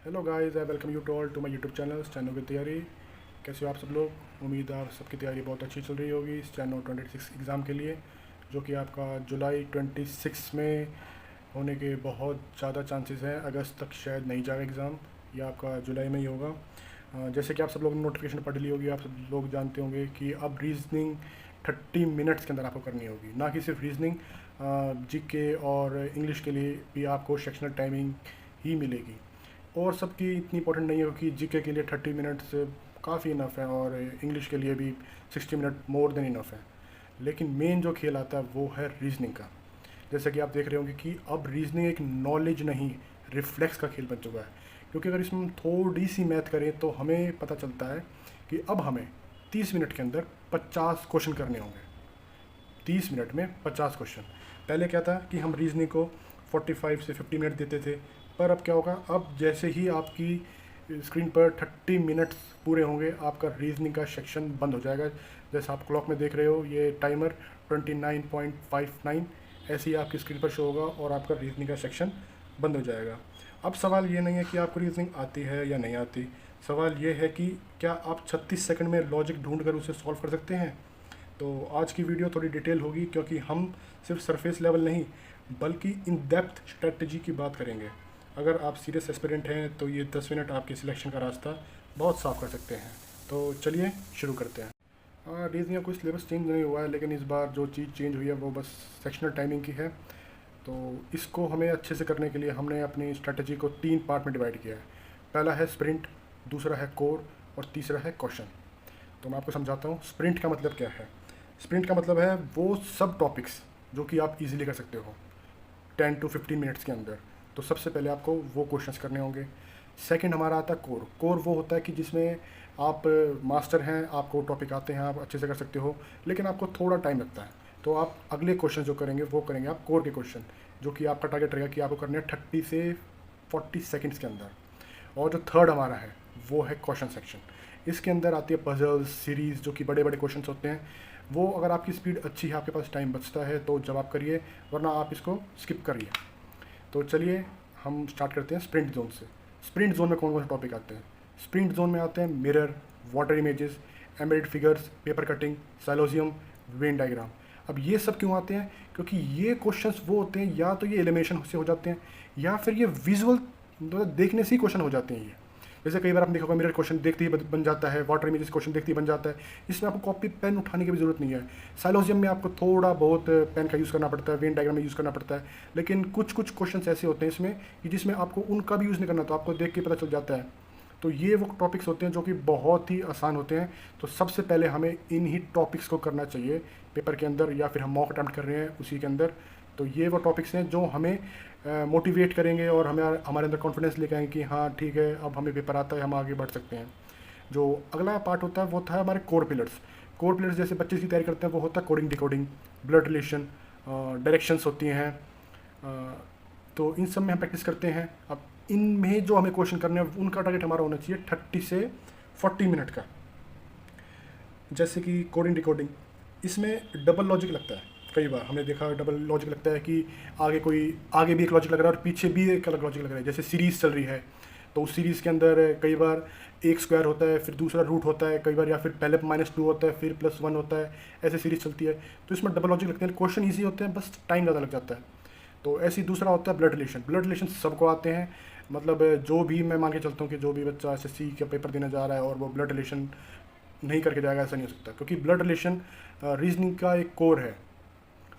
Hello guys, I welcome you to all to my YouTube channel steno की तैयारी। कैसे हो आप सब लोग? उम्मीद है आप सबकी तैयारी बहुत अच्छी चल रही होगी स्टेनो 26 एग्ज़ाम के लिए, जो कि आपका जुलाई 26 में होने के बहुत ज़्यादा चांसेस हैं। अगस्त तक शायद नहीं जाएगा एग्ज़ाम, या आपका जुलाई में ही होगा। जैसे कि आप सब लोगों ने नोटिफिकेशन पढ़ ली होगी, आप सब लोग जानते होंगे कि अब रीजनिंग 30 मिनट्स के अंदर आपको करनी होगी। ना कि सिर्फ रीजनिंग, जीके और इंग्लिश के लिए भी आपको सेक्शनल टाइमिंग ही मिलेगी। और सबकी इतनी इंपॉर्टेंट नहीं है, क्योंकि जीके के लिए 30 मिनट्स काफ़ी इनफ है और इंग्लिश के लिए भी 60 मिनट मोर देन इनफ है। लेकिन मेन जो खेल आता है वो है रीजनिंग का। जैसा कि आप देख रहे होंगे कि अब रीजनिंग एक नॉलेज नहीं, रिफ्लेक्स का खेल बन चुका है। क्योंकि अगर इसमें हम थोड़ी सी मैथ करें तो हमें पता चलता है कि अब हमें 30 मिनट के अंदर 50 क्वेश्चन करने होंगे। 30 मिनट में 50 क्वेश्चन। पहले क्या था कि हम रीजनिंग को 45 से 50 मिनट देते थे, पर अब क्या होगा, अब जैसे ही आपकी स्क्रीन पर 30 मिनट्स पूरे होंगे, आपका रीजनिंग का सेक्शन बंद हो जाएगा। जैसे आप क्लॉक में देख रहे हो, ये टाइमर 29.59 ऐसे ही आपकी स्क्रीन पर शो होगा और आपका रीजनिंग का सेक्शन बंद हो जाएगा। अब सवाल ये नहीं है कि आपको रीजनिंग आती है या नहीं आती, सवाल ये है कि क्या आप 36 सेकंड में लॉजिक ढूंढ कर उसे सॉल्व कर सकते हैं। तो आज की वीडियो थोड़ी डिटेल होगी, क्योंकि हम सिर्फ सरफेस लेवल नहीं बल्कि इन डेप्थ स्ट्रेटजी की बात करेंगे। अगर आप सीरियस एस्पिरेंट हैं तो ये 10 मिनट आपके सिलेक्शन का रास्ता बहुत साफ कर सकते हैं। तो चलिए शुरू करते हैं। हाँ, रीजनिंग का कोई सिलेबस चेंज नहीं हुआ है, लेकिन इस बार जो चीज़ चेंज हुई है वो बस सेक्शनल टाइमिंग की है। तो इसको हमें अच्छे से करने के लिए हमने अपनी स्ट्रेटजी को 3 पार्ट में डिवाइड किया है। पहला है स्प्रिंट, दूसरा है कोर और तीसरा है क्वेश्चन। तो मैं आपको समझाता हूँ स्प्रिंट का मतलब क्या है। स्प्रिंट का मतलब है वो सब टॉपिक्स जो कि आप इजीली कर सकते हो 10 to 15 मिनट्स के अंदर। तो सबसे पहले आपको वो क्वेश्चंस करने होंगे। सेकंड हमारा आता है कोर। कोर वो होता है कि जिसमें आप मास्टर हैं, आपको टॉपिक आते हैं, आप अच्छे से कर सकते हो, लेकिन आपको थोड़ा टाइम लगता है। तो आप अगले क्वेश्चन जो करेंगे वो करेंगे आप कोर के क्वेश्चन, जो कि आपका टारगेट रहेगा कि आपको करने हैं 30 से 40 सेकेंड्स के अंदर। और जो थर्ड हमारा है वो है क्वेश्चन सेक्शन। इसके अंदर आती है पजल्स, सीरीज़, जो कि बड़े बड़े क्वेश्चन होते हैं। वो अगर आपकी स्पीड अच्छी है, आपके पास टाइम बचता है तो जवाब करिए, वरना आप इसको स्किप करिए। तो चलिए हम स्टार्ट करते हैं स्प्रिंट जोन से। स्प्रिंट जोन में कौन कौन से टॉपिक आते हैं? स्प्रिंट जोन में आते हैं mirror, water images, embedded figures, paper cutting, syllogism, Venn diagram. अब ये सब क्यों आते हैं? क्योंकि ये क्वेश्चंस वो होते हैं, या तो ये एलिमिनेशन से हो जाते हैं, या फिर ये विजुअल देखने से ही क्वेश्चन हो जाते हैं। ये जैसे कई बार आपने देखा होगा मिरर क्वेश्चन देखते ही बन जाता है, वाटर इमेजेस क्वेश्चन देखते ही बन जाता है। इसमें आपको कॉपी पेन उठाने की भी ज़रूरत नहीं है। साइलोजियम में आपको थोड़ा बहुत पेन का यूज़ करना पड़ता है, वेन डायग्राम में यूज़ करना पड़ता है, लेकिन कुछ कुछ क्वेश्चन ऐसे होते हैं इसमें कि जिसमें आपको उनका भी यूज़ नहीं करना, तो आपको देख के पता चल जाता है। तो ये वो टॉपिक्स होते हैं जो कि बहुत ही आसान होते हैं। तो सबसे पहले हमें इन ही टॉपिक्स को करना चाहिए पेपर के अंदर, या फिर हम मॉक अटैम्प्ट कर रहे हैं उसी के अंदर। तो ये वो टॉपिक्स हैं जो हमें मोटिवेट करेंगे और हमें हमारे अंदर कॉन्फिडेंस लेकर आएंगे कि हाँ ठीक है, अब हमें पेपर आता है, हम आगे बढ़ सकते हैं। जो अगला पार्ट होता है वो था हमारे कोर पिलर्स। कोर पिलर्स जैसे बच्चे की तैयारी करते हैं वो होता है coding, decoding, blood relation, directions होती हैं। तो इन सब में हम प्रैक्टिस करते हैं। अब इनमें जो हमें क्वेश्चन करने हैं उनका टारगेट हमारा होना चाहिए 30 से 40 मिनट का। जैसे कि कोडिंग डिकोडिंग, इसमें डबल लॉजिक लगता है। कई बार हमने देखा डबल लॉजिक लगता है कि आगे भी एक लॉजिक लग रहा है और पीछे भी एक अलग लॉजिक लग रहा है। जैसे सीरीज़ चल रही है तो उस सीरीज़ के अंदर कई बार एक स्क्वायर होता है, फिर दूसरा रूट होता है, कई बार या फिर पहले -2 होता है, फिर +1 होता है, ऐसे सीरीज़ चलती है। तो इसमें डबल लॉजिक लगते हैं, क्वेश्चन ईजी होते हैं, बस टाइम ज़्यादा लग जाता है। तो ऐसे ही दूसरा होता है ब्लड रिलेशन। ब्लड रिलेशन सबको आते हैं, मतलब जो भी मैं मान के चलता हूँ कि जो भी बच्चा एसएससी का पेपर देने जा रहा है और वो ब्लड रिलेशन नहीं करके जाएगा, ऐसा नहीं हो सकता, क्योंकि ब्लड रिलेशन रीजनिंग का एक कोर है।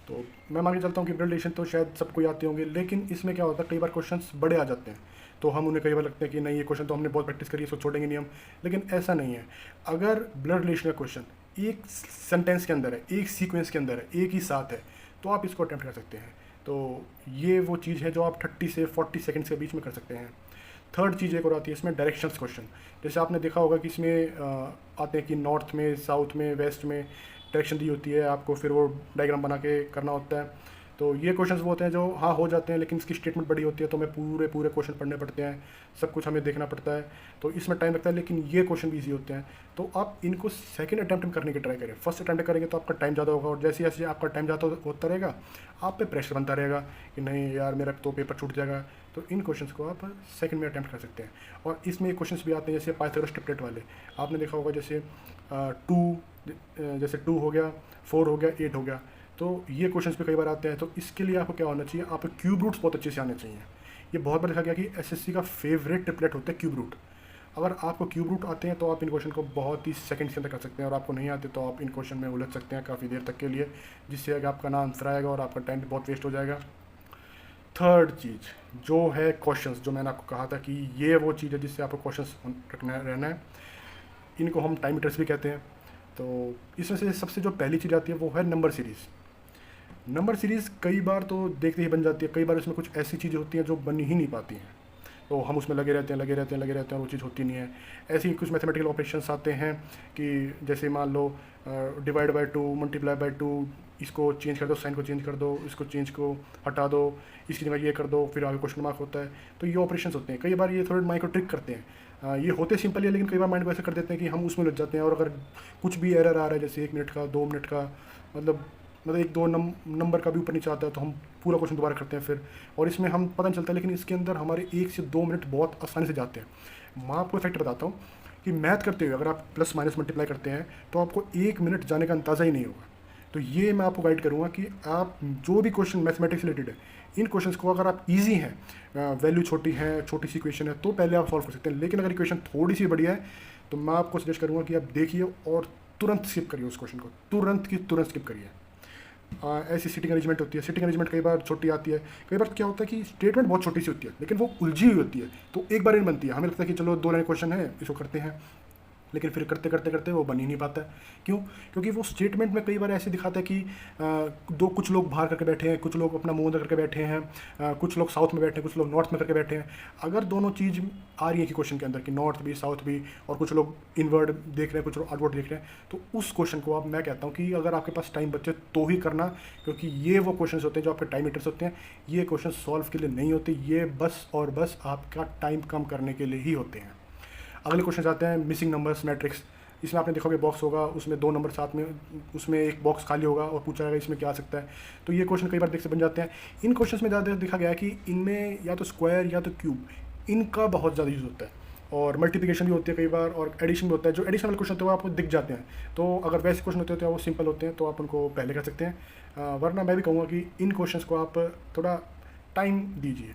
तो मैं मान के चलता हूँ कि ब्लड रिलेशन तो शायद सबको ही आते होंगे, लेकिन इसमें क्या होता है कई बार क्वेश्चंस बड़े आ जाते हैं, तो हम उन्हें कई बार लगते हैं कि नहीं ये क्वेश्चन तो हमने बहुत प्रैक्टिस करी है, इसको छोड़ेंगे नहीं हम। लेकिन ऐसा नहीं है। अगर ब्लड रिलेशन का क्वेश्चन एक सेंटेंस के अंदर है, एक सीक्वेंस के अंदर है, एक ही साथ है, तो आप इसको अटैम्प्ट कर सकते हैं। तो ये वो चीज़ है जो आप 30 से 40 सेकेंड्स के बीच में कर सकते हैं। थर्ड चीज़ एक और आती है इसमें, डायरेक्शंस क्वेश्चन। जैसे आपने देखा होगा कि इसमें आते हैं कि नॉर्थ में, साउथ में, वेस्ट में डायरेक्शन दी होती है आपको, फिर वो डायग्राम बना के करना होता है। तो ये क्वेश्चंस वो होते हैं जो हाँ हो जाते हैं, लेकिन इसकी स्टेटमेंट बड़ी होती है, तो हमें पूरे पूरे क्वेश्चन पढ़ने पड़ते हैं, सब कुछ हमें देखना पड़ता है, तो इसमें टाइम लगता है। लेकिन ये क्वेश्चन भी ईजी होते हैं, तो आप इनको सेकंड अटैम्प्ट में करने की ट्राई करें। फर्स्ट अटैम्प्ट करेंगे तो आपका टाइम ज़्यादा होगा, और जैसे जैसे आपका टाइम ज़्यादा होता रहेगा, आप पे प्रेशर बनता रहेगा कि नहीं यार मेरा तो पेपर छूट जाएगा। तो इन क्वेश्चंस को आप सेकंड में अटैम्प्ट कर सकते हैं। और इसमें क्वेश्चंस भी आते हैं जैसे पाइथागोरस ट्रिपलेट वाले, आपने देखा होगा, जैसे 2, जैसे 2 हो गया, 4 हो गया, 8 हो गया, तो ये क्वेश्चंस भी कई बार आते हैं। तो इसके लिए आपको क्या होना चाहिए, आपको क्यूब रूट्स बहुत अच्छे से आने चाहिए। ये बहुत बार देखा गया कि एसएससी का फेवरेट ट्रिपलेट होता है क्यूब रूट। अगर आपको क्यूब रूट आते हैं तो आप इन क्वेश्चन को बहुत ही सेकंड के अंदर कर सकते हैं, और आपको नहीं आते तो आप इन क्वेश्चन में उलझ सकते हैं काफ़ी देर तक के लिए, जिससे कि आपका ना आंसर आएगा और आपका टाइम भी बहुत वेस्ट हो जाएगा। थर्ड चीज़ जो है क्वेश्चंस, जो मैंने आपको कहा था कि ये वो चीज़ है जिससे आपको क्वेश्चंस रखना रहना है, इनको हम टाइम मीटर्स भी कहते हैं। तो इसमें से सबसे जो पहली चीज़ आती है वो है नंबर सीरीज़। नंबर सीरीज़ कई बार तो देखते ही बन जाती है, कई बार इसमें कुछ ऐसी चीज़ें होती हैं जो बन ही नहीं पाती हैं, तो हम उसमें लगे रहते हैं लगे रहते हैं लगे रहते हैं, और वो चीज़ होती नहीं है। ऐसे ही कुछ मैथमेटिकल ऑपरेशंस आते हैं कि जैसे मान लो डिवाइड बाय 2, मल्टीप्लाई बाय 2, इसको चेंज कर दो, साइन को चेंज कर दो, इसको चेंज को हटा दो, इसकी जगह ये कर दो, फिर आगे क्वेश्चन मार्क होता है। तो ये ऑपरेशंस होते हैं, कई बार ये थोड़े माइंड को ट्रिक करते हैं। ये होते सिंपल है, लेकिन कई बार माइंड को ऐसे कर देते हैं कि हम उसमें लग जाते हैं, और अगर कुछ भी एरर आ रहा है जैसे 1 मिनट का, 2 मिनट का, मतलब 1-2 नंबर का भी ऊपर नीचे आता है, तो हम पूरा क्वेश्चन दोबारा करते हैं फिर, और इसमें हम पता नहीं चलता। लेकिन इसके अंदर हमारे 1 से 2 मिनट बहुत आसानी से जाते हैं। मैं आपको फैक्ट बताता हूँ कि मैथ करते हुए अगर आप प्लस माइनस मल्टीप्लाई करते हैं तो आपको 1 मिनट जाने का अंदाज़ा ही नहीं होगा। तो ये मैं आपको गाइड करूँगा कि आप जो भी क्वेश्चन मैथमेटिक्स रिलेटेड है, इन क्वेश्चंस को अगर आप इजी हैं, वैल्यू छोटी है, छोटी सी इक्वेशन है, तो पहले आप सॉल्व कर सकते हैं। लेकिन अगर इक्वेशन थोड़ी सी बड़ी है तो मैं आपको सजेस्ट करूँगा कि आप देखिए और तुरंत स्किप करिए उस क्वेश्चन को, तुरंत की तुरंत स्किप करिए। ऐसी सीटिंग अरेंजमेंट होती है, सीटिंग अरेंजमेंट कई बार छोटी आती है, कई बार क्या होता है कि स्टेटमेंट बहुत छोटी सी होती है लेकिन वो उलझी हुई होती है, तो एक बार नहीं बनती है। हमें लगता है कि चलो 2 लाइन क्वेश्चन है, इसको करते हैं, लेकिन फिर करते करते करते वो बन ही नहीं पाता है। क्यों? क्योंकि वो स्टेटमेंट में कई बार ऐसे दिखाता है कि कुछ लोग बाहर करके बैठे हैं, कुछ लोग अपना मुंह अंदर करके बैठे हैं, कुछ लोग साउथ में बैठे हैं, कुछ लोग नॉर्थ में करके बैठे हैं। अगर दोनों चीज़ आ रही है कि क्वेश्चन के अंदर कि नॉर्थ भी साउथ भी, और कुछ लोग इनवर्ड देख रहे हैं, कुछ लोग आउटवर्ड देख रहे हैं, तो उस क्वेश्चन को आप, मैं कहता हूँ कि अगर आपके पास टाइम बचे तो ही करना, क्योंकि ये वो क्वेश्चन होते हैं जो आपके टाइम मीटर्स होते हैं। ये क्वेश्चन सॉल्व के लिए नहीं होते, ये बस और बस आपका टाइम कम करने के लिए ही होते हैं। अगले क्वेश्चन आते हैं मिसिंग नंबर्स मैट्रिक्स। इसमें आपने देखा होगा बॉक्स होगा, उसमें 2 नंबर साथ में, उसमें एक बॉक्स खाली होगा और पूछा जाएगा इसमें क्या आ सकता है। तो ये क्वेश्चन कई बार देख से बन जाते हैं। इन क्वेश्चंस में ज़्यादा देखा गया है कि इनमें या तो स्क्वायर या तो क्यूब, इनका बहुत ज़्यादा यूज़ होता है, और मल्टीप्लिकेशन भी होती है कई बार, और एडिशन भी होता है। जो एडिशनल क्वेश्चन होते हैं वो आपको दिख जाते हैं, तो अगर वैसे क्वेश्चन होते हैं तो वो सिंपल होते हैं, तो आप उनको पहले कर सकते हैं। वरना मैं भी कहूँगा कि इन क्वेश्चंस को आप थोड़ा टाइम दीजिए।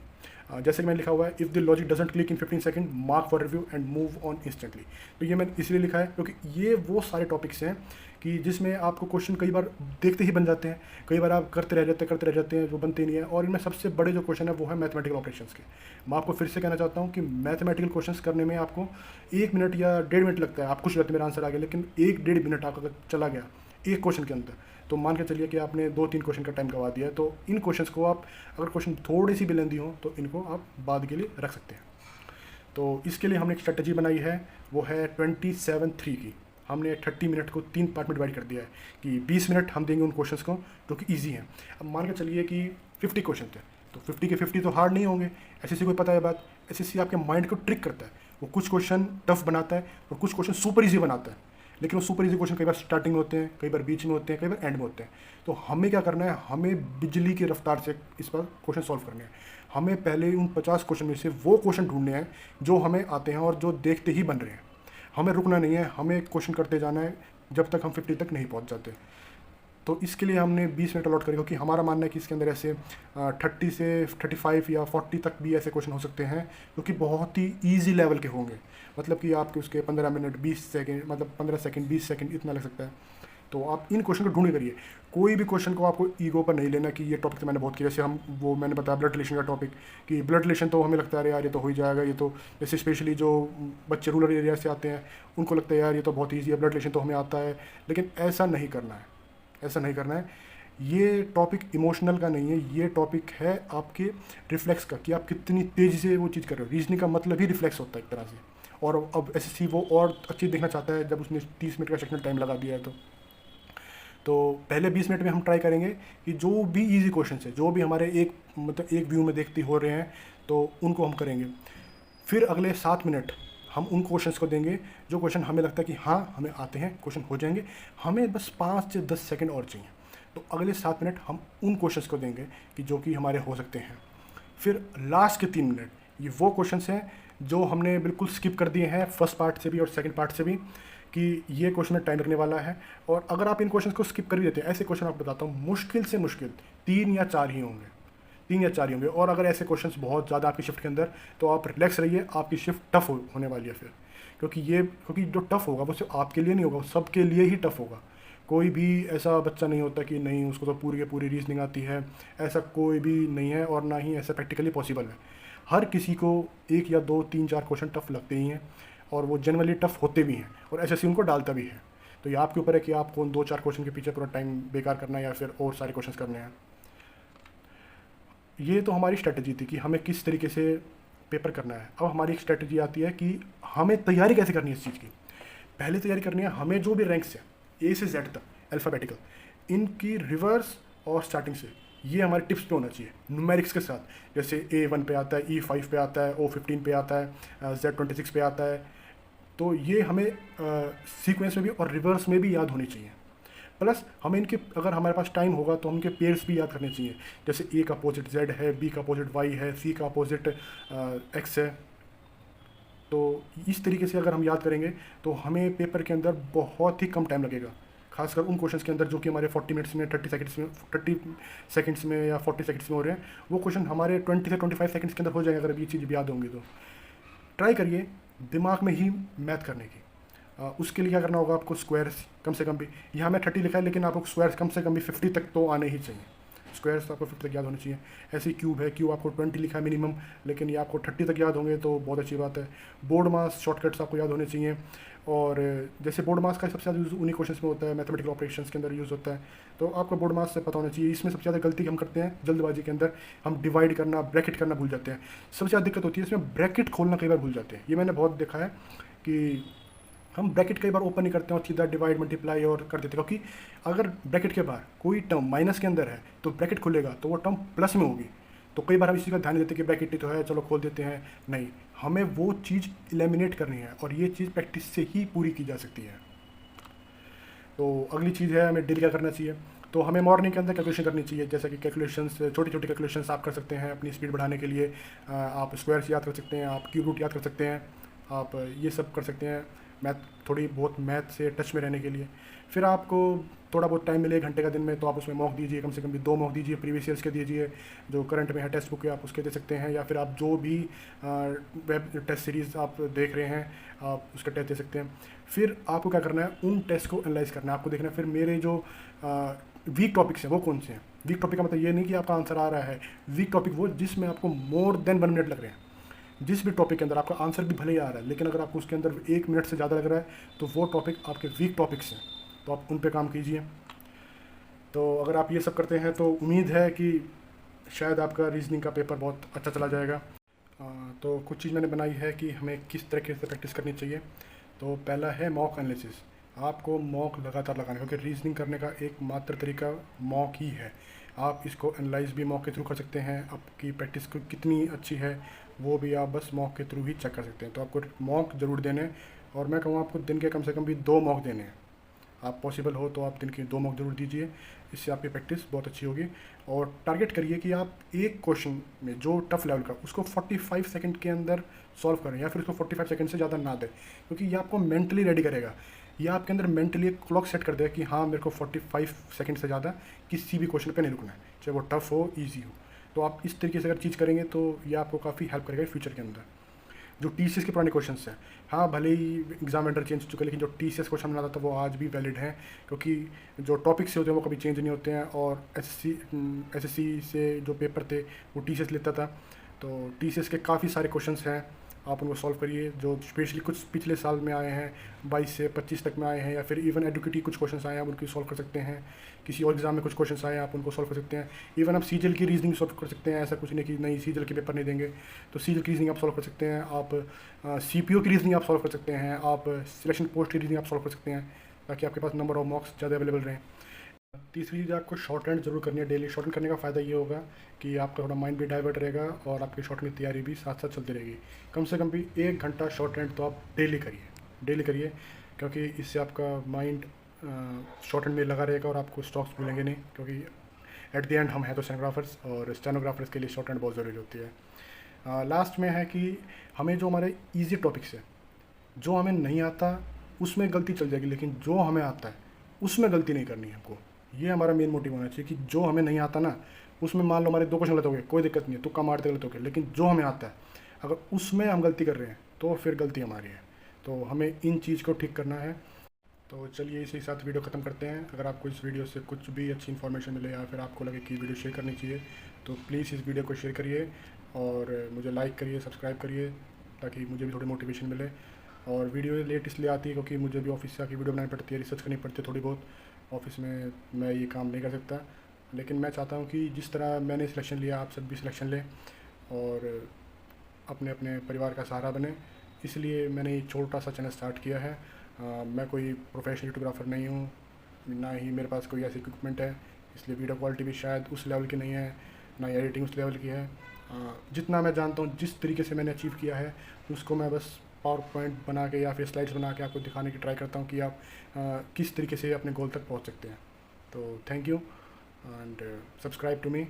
जैसे कि मैंने लिखा हुआ है, if the logic doesn't click in 15 second mark for review and move on instantly. तो ये मैंने इसलिए लिखा है क्योंकि ये वो सारे टॉपिक्स हैं कि जिसमें आपको क्वेश्चन कई बार देखते ही बन जाते हैं, कई बार आप करते रह जाते हैं, वो बनते नहीं है। और इनमें सबसे बड़े जो क्वेश्चन है वो है मैथमेटिकल ऑपरेशंस के। मैं आपको फिर से कहना चाहता हूँ कि मैथमेटिकल क्वेश्चंस करने में आपको 1 मिनट या 1.5 मिनट लगता है। आप खुश रहते मेरा आंसर आ गया, लेकिन 1-1.5 मिनट आपका अगर चला गया एक क्वेश्चन के अंदर, तो मान के चलिए कि आपने 2-3 क्वेश्चन का टाइम गवा दिया है। तो इन क्वेश्चंस को आप, अगर क्वेश्चन थोड़ी सी भी लेंदी हो तो इनको आप बाद के लिए रख सकते हैं। तो इसके लिए हमने एक स्ट्रेटजी बनाई है, वो है 27-3 की। हमने 30 मिनट को 3 पार्ट में डिवाइड कर दिया है कि 20 मिनट हम देंगे उन क्वेश्चंस को जो कि ईजी हैं। अब मान के चलिए कि 50 क्वेश्चन थे, तो 50 के 50 तो हार्ड नहीं होंगे। एसएससी को पता है बात, एसएससी आपके माइंड को ट्रिक करता है। वो कुछ क्वेश्चन टफ बनाता है और कुछ क्वेश्चन सुपर ईजी बनाता है, लेकिन वो सुपर इजी क्वेश्चन कई बार स्टार्टिंग में होते हैं, कई बार बीच में होते हैं, कई बार एंड में होते हैं। तो हमें क्या करना है, हमें बिजली की रफ्तार से इस पर क्वेश्चन सॉल्व करने हैं। हमें पहले उन 50 क्वेश्चन में से वो क्वेश्चन ढूंढने हैं जो हमें आते हैं और जो देखते ही बन रहे हैं। हमें रुकना नहीं है, हमें क्वेश्चन करते जाना है जब तक हम 50 तक नहीं पहुँच जाते। तो इसके लिए हमने 20 मिनट अलॉट करें, क्योंकि हमारा मानना है कि इसके अंदर ऐसे 30 से 35 या 40 तक भी ऐसे क्वेश्चन हो सकते हैं जो कि बहुत ही ईजी लेवल के होंगे। मतलब कि आपके उसके 15 मिनट 20 सेकंड, मतलब 15 सेकंड 20 सेकंड इतना लग सकता है। तो आप इन क्वेश्चन को ढूंढे करिए। कोई भी क्वेश्चन को आपको ईगो पर नहीं लेना कि ये टॉपिक तो मैंने बहुत किया। जैसे हम, वो मैंने बताया ब्लड रिलेशन का टॉपिक, कि ब्लड रिलेशन तो हमें लगता है यार ये तो हो ही जाएगा, ये तो, जैसे स्पेशली जो बच्चे रूरल एरिया से आते हैं उनको लगता है यार ये तो बहुत ईजी है, ब्लड रिलेशन तो हमें आता है। लेकिन ऐसा नहीं करना है, ऐसा नहीं करना है। ये टॉपिक इमोशनल का नहीं है, ये टॉपिक है आपके रिफ्लेक्स का, कि आप कितनी तेज़ी से वो चीज़ कर रहे हो। रीजनिंग का मतलब ही रिफ्लेक्स होता है एक तरह से। और अब एसएससी वो और अच्छी देखना चाहता है जब उसने 30 मिनट का सेक्शनल टाइम लगा दिया है। तो पहले 20 मिनट में हम ट्राई करेंगे कि जो भी इजी क्वेश्चन है, जो भी हमारे एक व्यू में देखती हो रहे हैं, तो उनको हम करेंगे। फिर अगले 7 मिनट हम उन क्वेश्चंस को देंगे जो क्वेश्चन हमें लगता है कि हाँ हमें आते हैं, क्वेश्चन हो जाएंगे, हमें बस 5 से 10 सेकंड और चाहिए। तो अगले 7 मिनट हम उन क्वेश्चंस को देंगे कि जो कि हमारे हो सकते हैं। फिर लास्ट के 3 मिनट ये वो क्वेश्चंस हैं जो हमने बिल्कुल स्किप कर दिए हैं फर्स्ट पार्ट से भी और सेकंड पार्ट से भी, कि ये क्वेश्चन में टाइम लगने वाला है। और अगर आप इन क्वेश्चन को स्किप कर ही देते हैं, ऐसे क्वेश्चन आपको बताता हूँ मुश्किल से मुश्किल 3 या 4 ही होंगे, 3 या 4 ही होंगे। और अगर ऐसे क्वेश्चंस बहुत ज़्यादा आपकी शिफ्ट के अंदर, तो आप रिलैक्स रहिए, आपकी शिफ्ट टफ होने वाली है फिर। क्योंकि जो टफ होगा वो सिर्फ आपके लिए नहीं होगा, वो सबके लिए ही टफ होगा। कोई भी ऐसा बच्चा नहीं होता कि नहीं उसको तो पूरी की पूरी रीजनिंग आती है, ऐसा कोई भी नहीं है, और ना ही ऐसा प्रैक्टिकली पॉसिबल है। हर किसी को 1 या 2, 3, 4 क्वेश्चन टफ लगते ही हैं, और वो जनरली टफ होते भी हैं, और एसएससी उनको डालता भी है। तो ये आपके ऊपर है कि आपको उन 2-4 क्वेश्चन के पीछे पूरा टाइम बेकार करना है या फिर और सारे क्वेश्चन करने हैं। ये तो हमारी स्ट्रेटजी थी कि हमें किस तरीके से पेपर करना है। अब हमारी एक स्ट्रेटजी आती है कि हमें तैयारी कैसे करनी है इस चीज़ की। पहले तैयारी करनी है हमें जो भी रैंक्स है ए से जेड तक अल्फ़ाबेटिकल, इनकी रिवर्स और स्टार्टिंग से ये हमारे टिप्स पे होना चाहिए न्यूमेरिक्स के साथ। जैसे A1 पे आता है, E5 पे आता है, O15 पे आता है, Z26 पे आता है। तो ये हमें सीक्वेंस में भी और रिवर्स में भी याद होनी चाहिए। प्लस हमें इनके, अगर हमारे पास टाइम होगा तो उनके पेयर्स भी याद करने चाहिए। जैसे ए का अपोजिट जेड है, बी का अपोजिट वाई है, सी का अपोजिट एक्स है। तो इस तरीके से अगर हम याद करेंगे तो हमें पेपर के अंदर बहुत ही कम टाइम लगेगा, खासकर उन क्वेश्चंस के अंदर जो कि हमारे 40 मिनट्स में, 30 सेकंड्स में या 40 सेकंड्स में हो रहे हैं। वो क्वेश्चन हमारे 20 से 25 सेकंड्स के अंदर हो जाएंगे अगर ये चीज़ भी याद होंगी। तो ट्राई करिए दिमाग में ही मैथ करने की। उसके लिए क्या करना होगा आपको, स्क्वायर्स कम से कम भी, यहाँ मैं 30 लिखा है लेकिन आपको स्क्वायर्स कम से कम भी 50 तक तो आने ही चाहिए। स्क्वायर्स आपको 50 तक याद होने चाहिए। ऐसे क्यूब है, क्यूब आपको 20 लिखा है मिनिमम, लेकिन ये आपको 30 तक याद होंगे तो बहुत अच्छी बात है। बोर्ड मास शॉर्टकट्स आपको याद होने चाहिए। और जैसे बोर्ड मास का सबसे ज़्यादा यूज़ उन्हीं क्वेश्चन में होता है, मैथमेटिकल ऑपरेशंस के अंदर यूज़ होता है। तो आपको बोर्ड मास से पता होना चाहिए। इसमें सबसे ज़्यादा गलती हम करते हैं जल्दबाजी के अंदर, हम डिवाइड करना, ब्रैकेट करना भूल जाते हैं। सबसे ज़्यादा दिक्कत होती है इसमें, ब्रैकेट खोलना कई बार भूल जाते हैं। ये मैंने बहुत देखा है कि हम ब्रैकेट कई बार ओपन नहीं करते हैं और सीधा डिवाइड मल्टीप्लाई और कर देते हैं। क्योंकि अगर ब्रैकेट के बाहर कोई टर्म माइनस के अंदर है तो ब्रैकेट खुलेगा तो वो टर्म प्लस में होगी। तो कई बार हम इसी का ध्यान नहीं देते कि ब्रैकेट ही तो है, चलो खोल देते हैं। नहीं, हमें वो चीज़ एलिमिनेट करनी है, और ये चीज़ प्रैक्टिस से ही पूरी की जा सकती है। तो अगली चीज़ है हमें डेली क्या करना चाहिए। तो हमें मॉर्निंग के अंदर कैलकुलेशन करनी चाहिए। जैसे कि कैलकुलेशंस, छोटी छोटी कैलकुलेशंस आप कर सकते हैं अपनी स्पीड बढ़ाने के लिए। आप स्क्वायर्स याद कर सकते हैं, आप क्यूब रूट याद कर सकते हैं, आप ये सब कर सकते हैं मैथ, थोड़ी बहुत मैथ से टच में रहने के लिए। फिर आपको थोड़ा बहुत टाइम मिले 1 घंटे का दिन में, तो आप उसमें मॉक दीजिए, कम से कम भी 2 मॉक दीजिए। प्रीवियस ईयर्स के दीजिए, जो करंट में है टेक्स्ट बुक के आप उसके दे सकते हैं, या फिर आप जो भी वेब टेस्ट सीरीज़ आप देख रहे हैं आप उसका टेस्ट दे सकते हैं। फिर आपको क्या करना है, उन टेस्ट को एनालाइज करना है। आपको देखना है फिर मेरे जो वीक टॉपिक्स हैं वो कौन से हैं। वीक टॉपिक का मतलब ये नहीं कि आपका आंसर आ रहा है, वीक टॉपिक वो जिसमें आपको मोर देन 1 मिनट लग रहे हैं। जिस भी टॉपिक के अंदर आपका आंसर भी भले ही आ रहा है, लेकिन अगर आपको उसके अंदर 1 मिनट से ज़्यादा लग रहा है तो वो टॉपिक आपके वीक टॉपिक्स हैं, तो आप उन पे काम कीजिए। तो अगर आप ये सब करते हैं तो उम्मीद है कि शायद आपका रीजनिंग का पेपर बहुत अच्छा चला जाएगा। तो कुछ चीज़ मैंने बनाई है कि हमें किस तरीके से प्रैक्टिस करनी चाहिए। तो पहला है मॉक एनालिसिस। आपको मॉक लगातार लगाना, क्योंकि रीजनिंग करने का एकमात्र तरीका मॉक ही है। आप इसको एनालाइज भी मॉक के थ्रू कर सकते हैं। आपकी प्रैक्टिस कितनी अच्छी है वो भी आप बस मॉक के थ्रू ही चेक कर सकते हैं। तो आपको मॉक ज़रूर देने, और मैं कहूँ आपको दिन के कम से कम भी 2 मॉक देने हैं। आप पॉसिबल हो तो आप दिन की 2 मॉक ज़रूर दीजिए, इससे आपकी प्रैक्टिस बहुत अच्छी होगी। और टारगेट करिए कि आप एक क्वेश्चन में जो टफ लेवल का, उसको 45 सेकंड के अंदर सॉल्व करें, या फिर उसको 45 सेकंड से ज़्यादा ना दें, क्योंकि ये आपको मेंटली रेडी करेगा। ये आपके अंदर मेंटली एक क्लॉक सेट कर देगा कि हाँ मेरे को 45 सेकंड से ज़्यादा किसी भी क्वेश्चन पे नहीं रुकना है, चाहे वो टफ हो ईजी हो। तो आप इस तरीके से अगर चीज़ करेंगे तो ये आपको काफ़ी हेल्प करेगा फ्यूचर के अंदर। जो TCS के पुराने क्वेश्चन हैं, हाँ भले ही एग्जाम वेंडर चेंज हो चुका है, लेकिन जो TCS क्वेश्चन बनाता था वो आज भी वैलिड हैं, क्योंकि जो टॉपिक्स होते हैं वो कभी चेंज नहीं होते हैं। और SSC से जो पेपर थे वो TCS लेता था। तो TCS के काफ़ी सारे क्वेश्चन हैं, आप उनको सॉल्व करिए। जो स्पेशली कुछ पिछले साल में आए हैं, 22 से 25 तक में आए हैं, या फिर इवन एडुकेटी कुछ क्वेश्चन आए हैं आप उनकी सॉल्व कर सकते हैं। किसी और एग्जाम में कुछ क्वेश्चन आए हैं आप उनको सॉल्व कर सकते हैं। इवन आप सीजीएल की रीजनिंग सॉल्व कर सकते हैं। ऐसा कुछ नहीं कि नहीं सीजीएल के पेपर नहीं देंगे, तो सीजीएल की रीजनिंग आप सॉल्व कर सकते हैं। आप CPO की रीजनिंग आप सॉल्व कर सकते हैं। आप सिलेक्शन पोस्ट की रीजनिंग आप सॉल्व कर सकते हैं, ताकि आपके पास नंबर ऑफ मार्क्स ज़्यादा अवेलेबल रहें। तीसरी चीज़ आपको शॉर्ट हैंड ज़रूर करनी है डेली। शॉर्ट हैंड करने का फ़ायदा ये होगा कि आपका थोड़ा माइंड भी डाइवर्ट रहेगा और आपकी शॉर्ट हैंड की तैयारी भी साथ साथ चलती रहेगी। कम से कम भी 1 घंटा शॉर्ट हैंड तो आप डेली करिए, क्योंकि इससे आपका माइंड शॉर्ट हैंड में लगा रहेगा और आपको स्टॉक्स भूलेंगे नहीं, क्योंकि एट द एंड हम हैं तो स्टेनोग्राफर्स, और स्टेनोग्राफर्स के लिए शॉर्ट हैंड बहुत ज़रूरी होती है। लास्ट में है कि हमें जो हमारे ईजी टॉपिक्स है, जो हमें नहीं आता उसमें गलती चल जाएगी, लेकिन जो हमें आता है उसमें गलती नहीं करनी है हमको। ये हमारा मेन मोटिव होना चाहिए कि जो हमें नहीं आता ना, उसमें मान लो हमारे 2 क्वेश्चन गलत हो गए, कोई दिक्कत नहीं है, तुक्का मारते गलत हो गए, लेकिन जो हमें आता है अगर उसमें हम गलती कर रहे हैं तो फिर गलती हमारी है। तो हमें इन चीज़ को ठीक करना है। तो चलिए इसी के साथ वीडियो ख़त्म करते हैं। अगर आपको इस वीडियो से कुछ भी अच्छी इन्फॉर्मेशन मिले या फिर आपको लगे कि वीडियो शेयर करनी चाहिए, तो प्लीज़ इस वीडियो को शेयर करिए और मुझे लाइक करिए, सब्सक्राइब करिए, ताकि मुझे भी थोड़ी मोटिवेशन मिले। और वीडियो लेट इसलिए आती है क्योंकि मुझे भी ऑफिस से आके वीडियो बनानी पड़ती है, रिसर्च करनी पड़ती है थोड़ी बहुत। ऑफिस में मैं ये काम नहीं कर सकता, लेकिन मैं चाहता हूँ कि जिस तरह मैंने सिलेक्शन लिया आप सब भी सिलेक्शन लें और अपने अपने परिवार का सहारा बने। इसलिए मैंने ये छोटा सा चैनल स्टार्ट किया है। मैं कोई प्रोफेशनल वीडियोग्राफर नहीं हूँ, ना ही मेरे पास कोई ऐसी इक्विपमेंट है, इसलिए वीडियो क्वालिटी भी शायद उस लेवल की नहीं है, ना ही एडिटिंग उस लेवल की है। जितना मैं जानता हूँ, जिस तरीके से मैंने अचीव किया है, उसको मैं बस पावर पॉइंट बना के या फिर स्लाइड्स बना के आपको दिखाने की ट्राई करता हूँ कि आप किस तरीके से अपने गोल तक पहुँच सकते हैं। तो thank you and subscribe to me.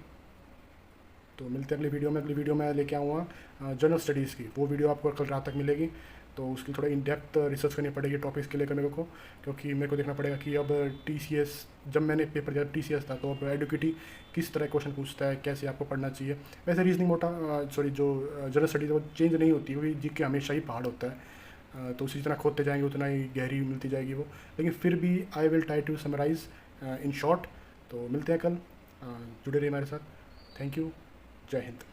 तो मिलते हैं अगली वीडियो में। अगली वीडियो में लेके आऊँगा जनरल स्टडीज़ की, वो वीडियो आपको कल रात तक मिलेगी। तो उसकी थोड़ा इन डेप्थ रिसर्च करनी पड़ेगी टॉपिक्स के लेकर मेरे को, क्योंकि मेरे को देखना पड़ेगा कि अब TCS, जब मैंने पेपर दिया TCS था, तो अब एडुकेटी किस तरह क्वेश्चन पूछता है, कैसे आपको पढ़ना चाहिए। वैसे रीजनिंग जो जनरल स्टडीज़ वो चेंज नहीं होती, क्योंकि GK हमेशा ही पहाड़ होता है। तो उसी जितना खोदते जाएंगे उतना ही गहरी मिलती जाएगी वो, लेकिन फिर भी I will try to summarise in short. तो मिलते हैं कल, जुड़े रहिए हमारे साथ। थैंक यू, जय हिंद।